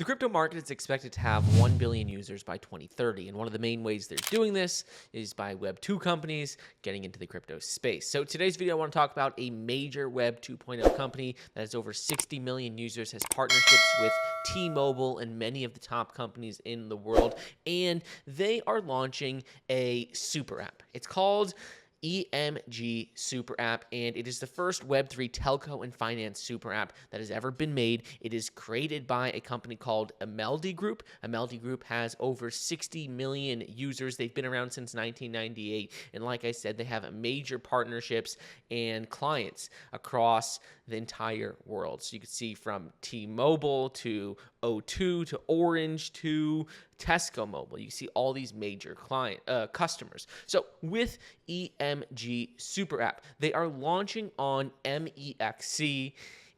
The crypto market is expected to have 1 billion users by 2030, and one of the main ways they're doing this is by Web 2 companies getting into the crypto space. So today's video, I want to talk about a major Web 2.0 company that has over 60 million users, has partnerships with T-Mobile and many of the top companies in the world, and they are launching a super app. It's called EMG SuperApp, and it is the first Web3 telco and finance super app that has ever been made. It is created by a company called EMG Group. EMG Group has over 60 million users. They've been around since 1998, and like I said, they have major partnerships and clients across the entire world. So you can see from T-Mobile to O2 to Orange to Tesco Mobile. You see all these major customers. So with EMG SuperApp, they are launching on MEXC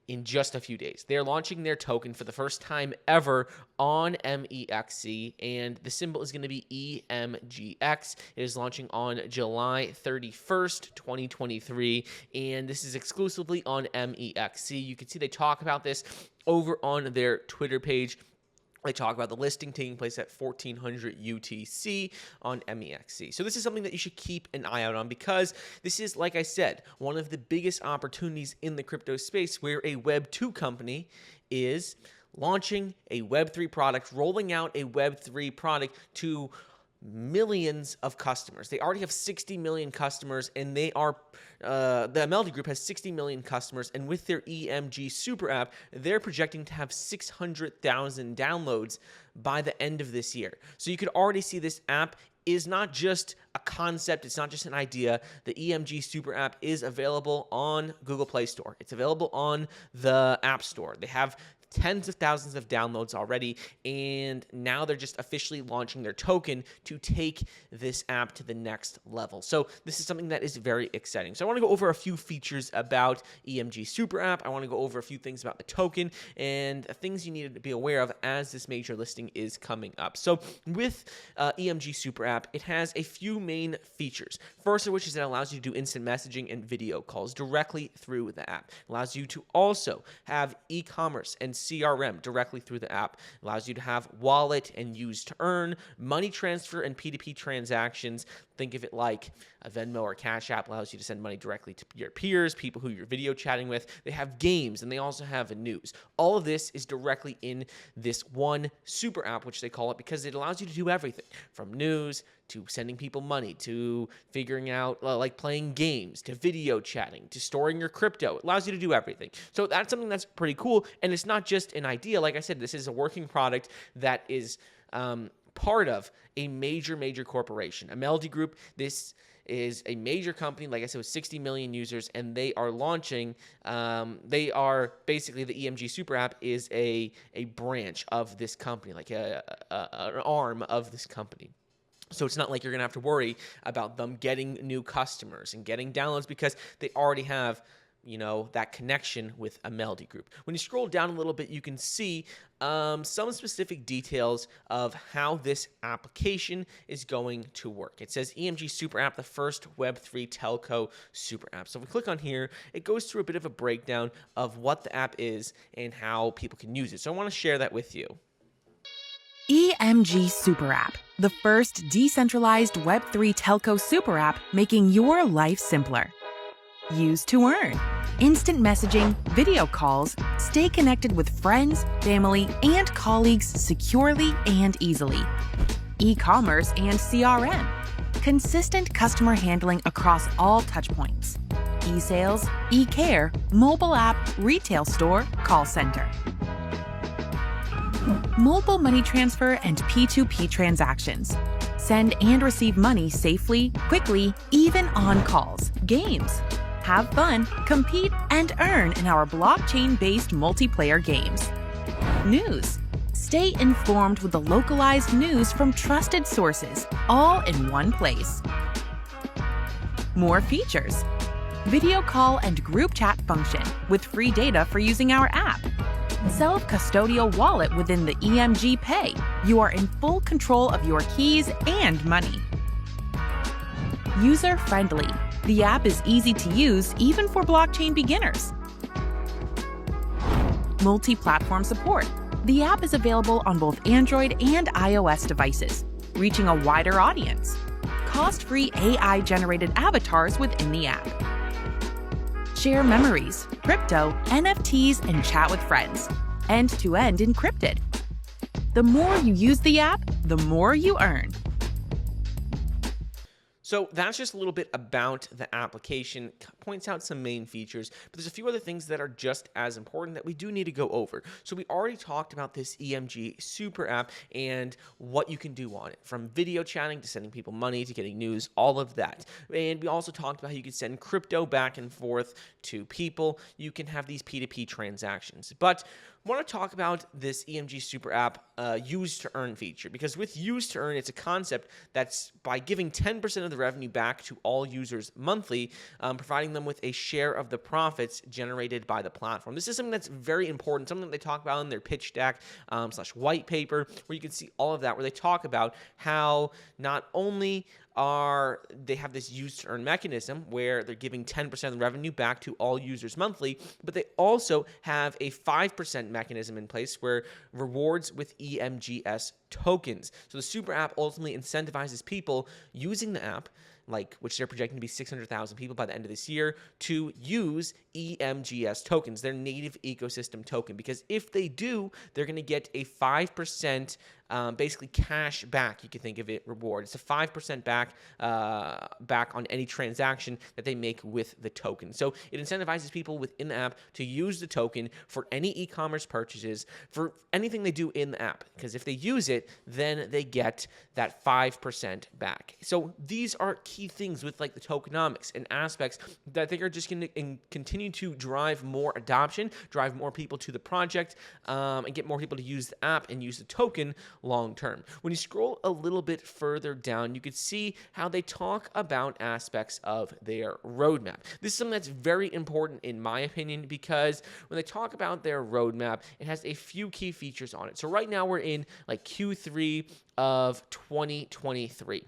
in just a few days. They're launching their token for the first time ever on MEXC, and the symbol is going to be EMGX. It is launching on July 31st, 2023, and this is exclusively on MEXC. You can see they talk about this over on their Twitter page. They talk about the listing taking place at 1400 UTC on MEXC. So this is something that you should keep an eye out on, because this is, like I said, one of the biggest opportunities in the crypto space, where a Web 2 company is launching a Web3 product, rolling out a Web3 product to millions of customers. They already have 60 million customers, and they are the EMG Group has 60 million customers, and with their EMG Super App, they're projecting to have 600,000 downloads by the end of this year. So you could already see this app is not just a concept, it's not just an idea. The EMG Super App is available on Google Play Store. It's available on the App Store. They have tens of thousands of downloads already, and now they're just officially launching their token to take this app to the next level. So this is something that is very exciting. So I want to go over a few features about EMG Super App. I want to go over a few things about the token and things you need to be aware of as this major listing is coming up. So with EMG Super App, it has a few main features. First of which is it allows you to do instant messaging and video calls directly through the app. It allows you to also have e-commerce and CRM directly through the app. It allows you to have wallet and use to earn, money transfer and P2P transactions. Think of it like a Venmo or Cash App allows you to send money directly to your peers, people who you're video chatting with. They have games, and they also have news. All of this is directly in this one super app, which they call it, because it allows you to do everything from news to sending people money, to figuring out, like playing games, to video chatting, to storing your crypto. It allows you to do everything. So that's something that's pretty cool, and it's not just an idea. Like I said, this is a working product that is part of a major corporation. EMG Group, this is a major company, like I said, with 60 million users, and they are launching, they are basically, the EMG Super App is a branch of this company, like an arm of this company. So it's not like you're going to have to worry about them getting new customers and getting downloads, because they already have, you know, that connection with EMG Group. When you scroll down a little bit, you can see some specific details of how this application is going to work. It says EMG Super App, the first Web3 telco super app. So if we click on here, it goes through a bit of a breakdown of what the app is and how people can use it. So I want to share that with you. EMG SuperApp, the first decentralized Web3 telco super app, making your life simpler. Use to earn. Instant messaging, video calls, stay connected with friends, family, and colleagues securely and easily. E-commerce and CRM. Consistent customer handling across all touchpoints. E-sales, e-care, mobile app, retail store, call center. Mobile money transfer and P2P transactions. Send and receive money safely, quickly, even on calls. Games. Have fun, compete, and earn in our blockchain-based multiplayer games. News. Stay informed with the localized news from trusted sources, all in one place. More features. Video call and group chat function with free data for using our app. Self-custodial wallet within the EMG Pay. You are in full control of your keys and money. User-friendly. The app is easy to use even for blockchain beginners. Multi-platform support. The app is available on both Android and iOS devices, reaching a wider audience. Cost-free AI-generated avatars within the app. Share memories, crypto, NFTs, and chat with friends. End-to-end encrypted. The more you use the app, the more you earn. So that's just a little bit about the application, points out some main features, but there's a few other things that are just as important that we do need to go over. So we already talked about this EMG SuperApp and what you can do on it, from video chatting to sending people money to getting news, all of that. And we also talked about how you can send crypto back and forth to people. You can have these P2P transactions. But I want to talk about this EMG SuperApp use to earn feature, because with use to earn, it's a concept that's by giving 10% of the revenue back to all users monthly, providing them with a share of the profits generated by the platform. This is something that's very important, something that they talk about in their pitch deck / white paper, where you can see all of that, where they talk about how not only they have this use to earn mechanism where they're giving 10% of the revenue back to all users monthly, but they also have a 5% mechanism in place where rewards with EMGS tokens. So the super app ultimately incentivizes people using the app, which they're projecting to be 600,000 people by the end of this year, to use EMGS tokens, their native ecosystem token. Because if they do, they're going to get a 5% basically cash back, you can think of it, reward. It's a 5% back on any transaction that they make with the token. So it incentivizes people within the app to use the token for any e-commerce purchases, for anything they do in the app. Because if they use it, then they get that 5% back. So these are key things with the tokenomics and aspects that I think are just going to continue to drive more adoption, drive more people to the project, and get more people to use the app and use the token long term. When you scroll a little bit further down, you could see how they talk about aspects of their roadmap. This is something that's very important in my opinion, because when they talk about their roadmap, it has a few key features on it. So right now we're in Q3 of 2023.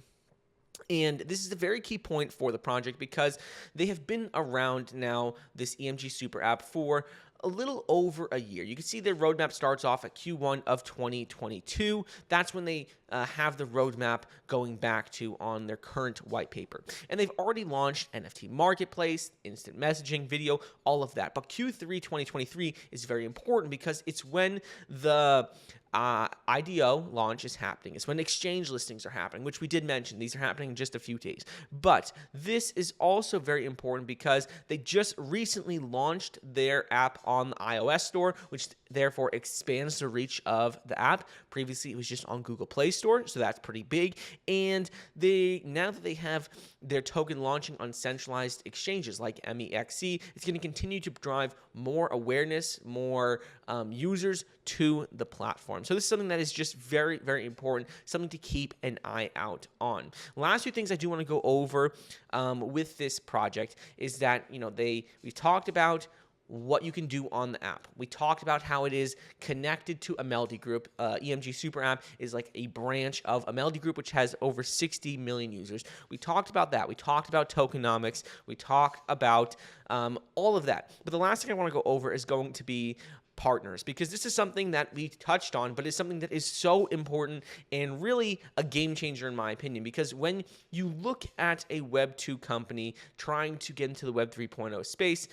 And this is a very key point for the project, because they have been around now, this EMG SuperApp, for a little over a year. You can see their roadmap starts off at Q1 of 2022. That's when they have the roadmap going back to on their current white paper. And they've already launched NFT marketplace, instant messaging, video, all of that. But Q3 2023 is very important, because it's when the IDO launch is happening. It's when exchange listings are happening, which we did mention. These are happening in just a few days. But this is also very important because they just recently launched their app on the iOS store, which therefore expands the reach of the app. Previously, it was just on Google Play Store, so that's pretty big. And now that they have their token launching on centralized exchanges like MEXC, it's going to continue to drive more awareness, more users to the platform. So this is something that is just very, very important, something to keep an eye out on. Last few things I do want to go over with this project is that, we've talked about what you can do on the app. We talked about how it is connected to Ameldi Group. EMG SuperApp is like a branch of Ameldi Group, which has over 60 million users. We talked about that. We talked about tokenomics. We talked about all of that. But the last thing I want to go over is going to be partners, because this is something that we touched on, but it's something that is so important and really a game changer in my opinion, because when you look at a Web 2 company trying to get into the Web 3.0 space,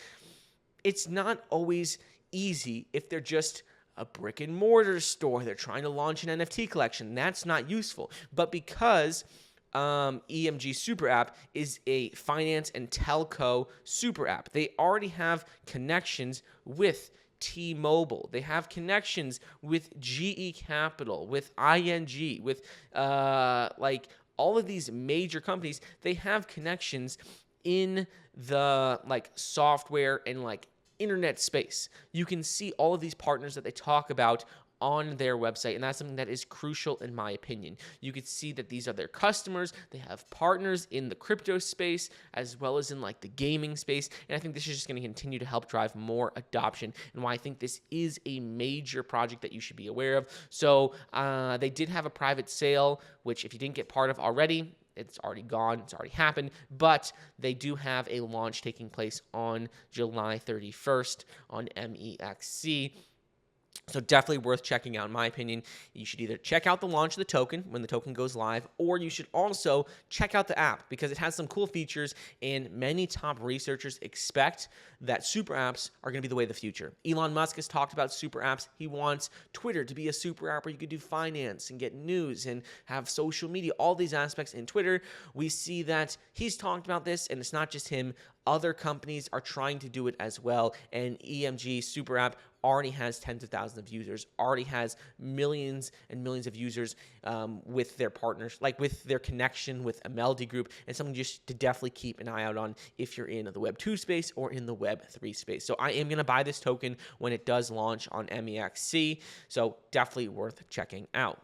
it's not always easy if they're just a brick and mortar store. They're trying to launch an NFT collection. That's not useful. But because EMG SuperApp is a finance and telco super app, they already have connections with T-Mobile. They have connections with GE Capital, with ING, with all of these major companies. They have connections in the software and internet space. You can see all of these partners that they talk about on their website, and that's something that is crucial in my opinion. You can see that these are their customers. They have partners in the crypto space as well as in the gaming space, and I think this is just going to continue to help drive more adoption, and why I think this is a major project that you should be aware of. So they did have a private sale, which if you didn't get part of already, it's already gone. It's already happened. But they do have a launch taking place on July 31st on MEXC. So definitely worth checking out, in my opinion. You should either check out the launch of the token when the token goes live, or you should also check out the app because it has some cool features, and many top researchers expect that super apps are going to be the way of the future. Elon Musk has talked about super apps. He wants Twitter to be a super app where you could do finance and get news and have social media, all these aspects in Twitter. We see that he's talked about this, and it's not just him. Other companies are trying to do it as well, and EMG SuperApp already has tens of thousands of users, already has millions and millions of users with their partners, like with their connection with a Melody Group, and something just to definitely keep an eye out on if you're in the Web 2 space or in the Web 3 space. So I am going to buy this token when it does launch on MEXC, so definitely worth checking out.